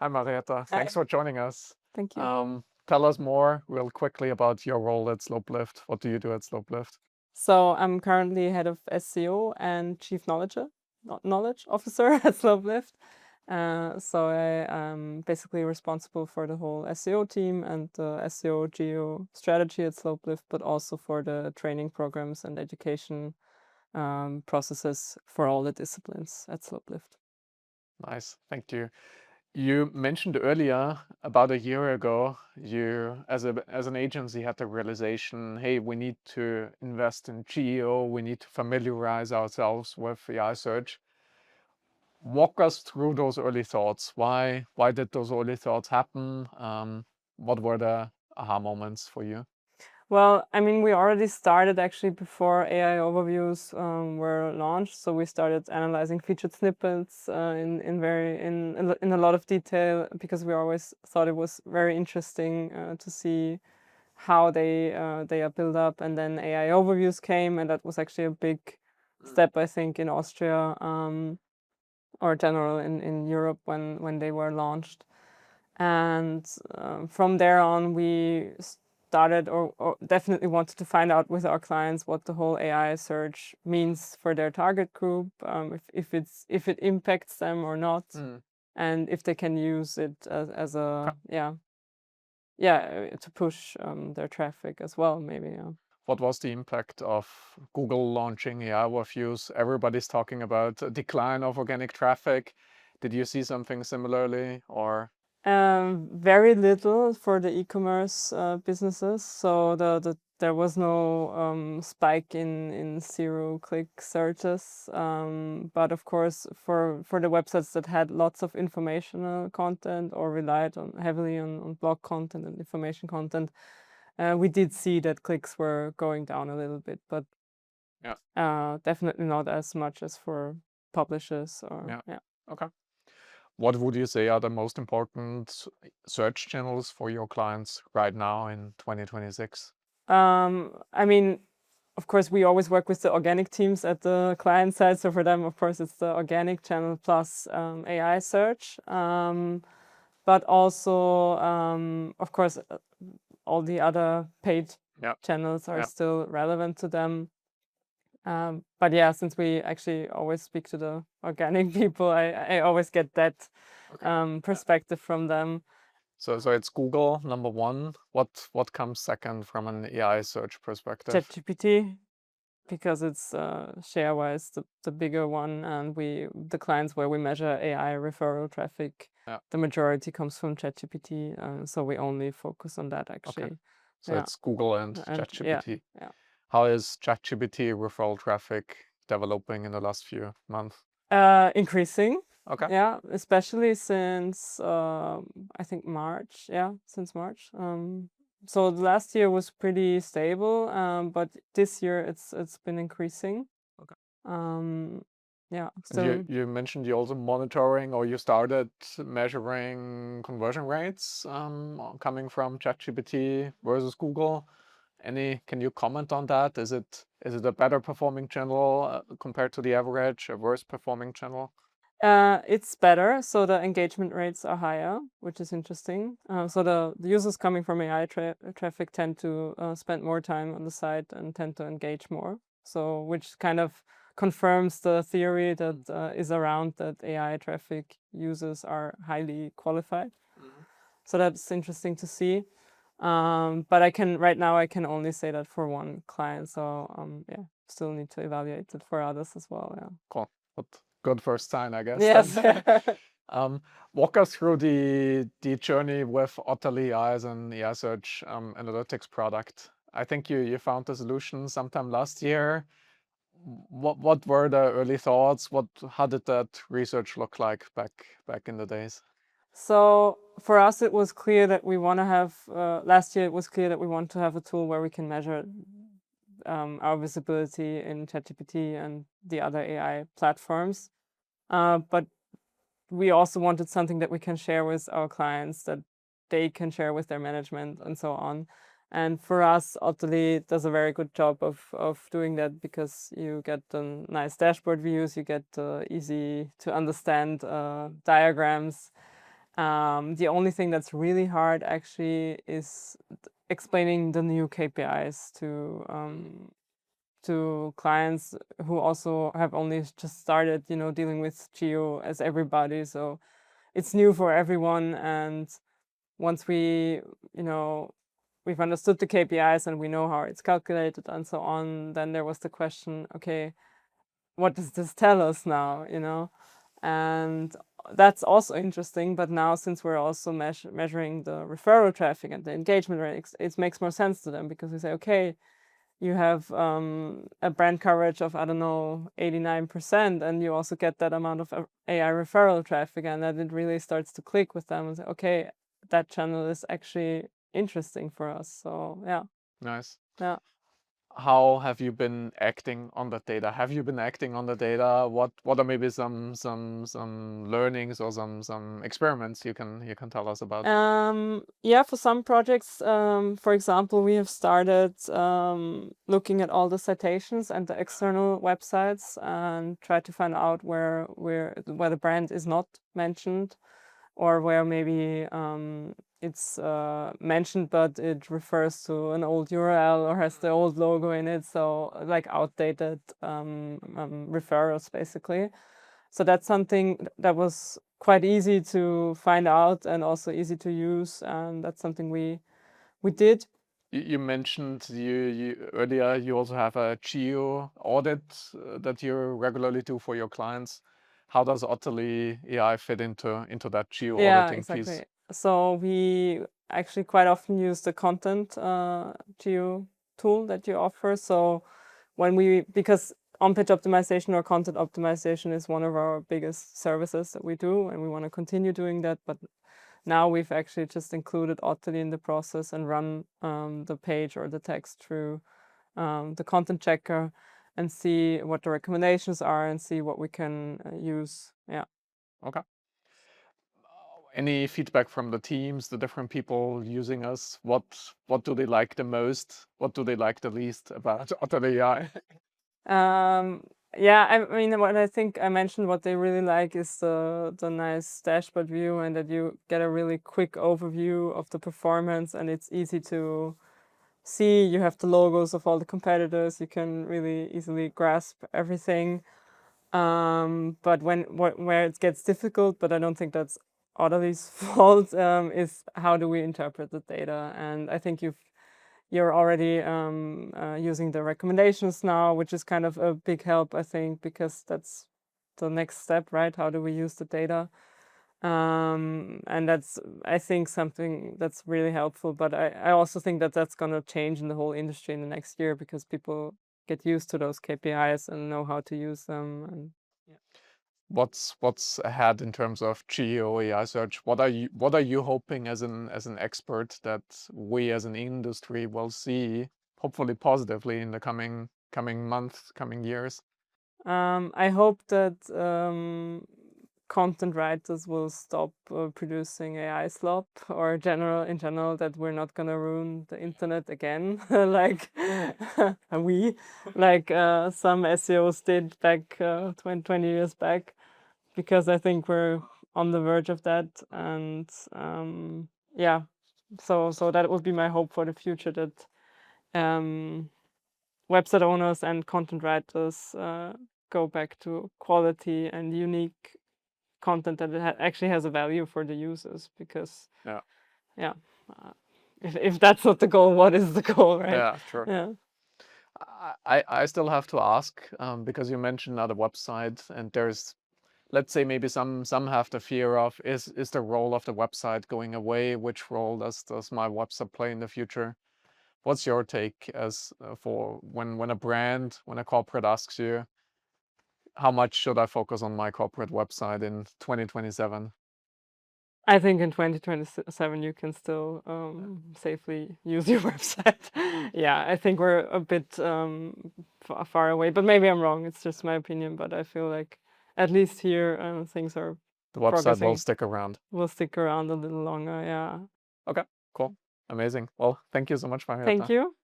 Hi, Marietta. Hi. Thanks for joining us. Thank you. Tell us more real quickly about your role at Slopelift. What do you do at Slopelift? So I'm currently head of SEO and chief knowledge officer at Slopelift. So I am basically responsible for the whole SEO team and the SEO GEO strategy at Slopelift, but also for the training programs and education processes for all the disciplines at Slopelift. Nice, thank you. You mentioned earlier, about a year ago, you as an agency had the realization, hey, we need to invest in GEO, we need to familiarize ourselves with AI search. Walk us through those early thoughts. Why did those early thoughts happen? What were the aha moments for you? Well, I mean, we already started actually before AI overviews were launched. So we started analyzing featured snippets in a lot of detail, because we always thought it was very interesting to see how they are built up. And then AI overviews came, and that was actually a big step, I think, in Austria or general in Europe when they were launched. And from there on, we started or definitely wanted to find out with our clients what the whole AI search means for their target group, if it impacts them or not, and if they can use it as a to push their traffic as well, maybe. Yeah. What was the impact of Google launching AI overviews? Everybody's talking about a decline of organic traffic. Did you see something similarly, or? Very little for the e-commerce businesses. So there was no spike in zero-click searches. But of course, for the websites that had lots of informational content or relied heavily on blog content and information content, we did see that clicks were going down a little bit, but definitely not as much as for publishers. Okay. What would you say are the most important search channels for your clients right now in 2026? I mean, of course, we always work with the organic teams at the client side. So for them, of course, it's the organic channel plus AI search. But also, of course, all the other paid channels are still relevant to them. But yeah, since we actually always speak to the organic people, I always get that perspective from them. So it's Google number one. What comes second from an AI search perspective? ChatGPT, because it's share-wise the bigger one, and the clients where we measure AI referral traffic, the majority comes from ChatGPT, so we only focus on that actually. Okay. So it's Google and ChatGPT. Yeah. How is ChatGPT referral traffic developing in the last few months? Increasing. Okay. Yeah, especially since I think March. Yeah, since March. So last year was pretty stable, but this year it's been increasing. Okay. Yeah. So you mentioned you also monitoring, or you started measuring conversion rates coming from ChatGPT versus Google. Can you comment on that? Is it a better performing channel compared to the average, a worse performing channel? It's better, so the engagement rates are higher, which is interesting. So the users coming from AI traffic tend to spend more time on the site and tend to engage more. So which kind of confirms the theory that is around that AI traffic users are highly qualified. So that's interesting to see. But right now I can only say that for one client. So yeah, still need to evaluate it for others as well. Yeah. Cool. But good first sign, I guess. Yes. Walk us through the journey with OtterlyAI as an AI search analytics product. I think you found the solution sometime last year. What were the early thoughts? How did that research look like back in the days? So for us, it was clear that we want to have. Last year, it was clear that we want to have a tool where we can measure our visibility in ChatGPT and the other AI platforms. But we also wanted something that we can share with our clients, that they can share with their management and so on. And for us, Otterly does a very good job of doing that, because you get nice dashboard views, you get easy to understand diagrams, The only thing that's really hard actually is explaining the new KPIs to clients who also have only just started, dealing with GEO as everybody. So it's new for everyone. And once we've understood the KPIs and we know how it's calculated and so on, then there was the question, okay, what does this tell us now, And that's also interesting. But now, since we're also measuring the referral traffic and the engagement rates, it makes more sense to them, because we say, okay, you have a brand coverage of, I don't know, 89%, and you also get that amount of AI referral traffic, and then it really starts to click with them and say, okay, that channel is actually interesting for us. So yeah. Nice. Yeah. How have you been acting on that data? Have you been acting on the data? What are maybe some learnings or some experiments you can tell us about? Yeah, for some projects, for example, we have started looking at all the citations and the external websites and try to find out where the brand is not mentioned, or where maybe it's mentioned but it refers to an old URL or has the old logo in it, so like outdated referrals basically. So that's something that was quite easy to find out and also easy to use, and that's something we did. You mentioned you earlier you also have a GEO audit that you regularly do for your clients. How does OtterlyAI fit into that GEO Yeah, auditing piece? exactly. So we actually quite often use the content geo tool that you offer. So because on-page optimization or content optimization is one of our biggest services that we do, and we want to continue doing that. But now we've actually just included Otterly in the process and run the page or the text through the content checker and see what the recommendations are and see what we can use. Yeah. Okay. Any feedback from the teams, the different people using us? What do they like the most? What do they like the least about OtterlyAI? Yeah, I mean, what I think I mentioned, what they really like is the nice dashboard view, and that you get a really quick overview of the performance, and it's easy to see. You have the logos of all the competitors. You can really easily grasp everything. But where it gets difficult, but I don't think that's Otterly's fault, is how do we interpret the data? And I think you're already using the recommendations now, which is kind of a big help, I think, because that's the next step, right? How do we use the data? And that's, I think, something that's really helpful. But I also think that that's going to change in the whole industry in the next year, because people get used to those KPIs and know how to use them. And yeah. What's ahead in terms of GEO AI search? What are you hoping as an expert that we as an industry will see hopefully positively in the coming months, coming years? I hope that content writers will stop producing AI slop, or in general, that we're not gonna ruin the internet again, like some SEOs did back 20 years back, because I think we're on the verge of that. And yeah, so that would be my hope for the future, that website owners and content writers go back to quality and unique content that actually has a value for the users. Because Yeah, if that's not the goal, what is the goal, right? yeah, sure. Yeah. I still have to ask because you mentioned another website, and there's, let's say, maybe some have the fear of is the role of the website going away? Which role does my website play in the future? What's your take as for when a brand, when a corporate asks you, how much should I focus on my corporate website in 2027? I think in 2027 you can still safely use your website. Yeah, I think we're a bit far away, but maybe I'm wrong. It's just my opinion, but I feel like at least here things are The website will progressing. stick around. Will stick around a little longer. Yeah. Okay, cool, amazing. Well, thank you so much, Marietta. Thank you.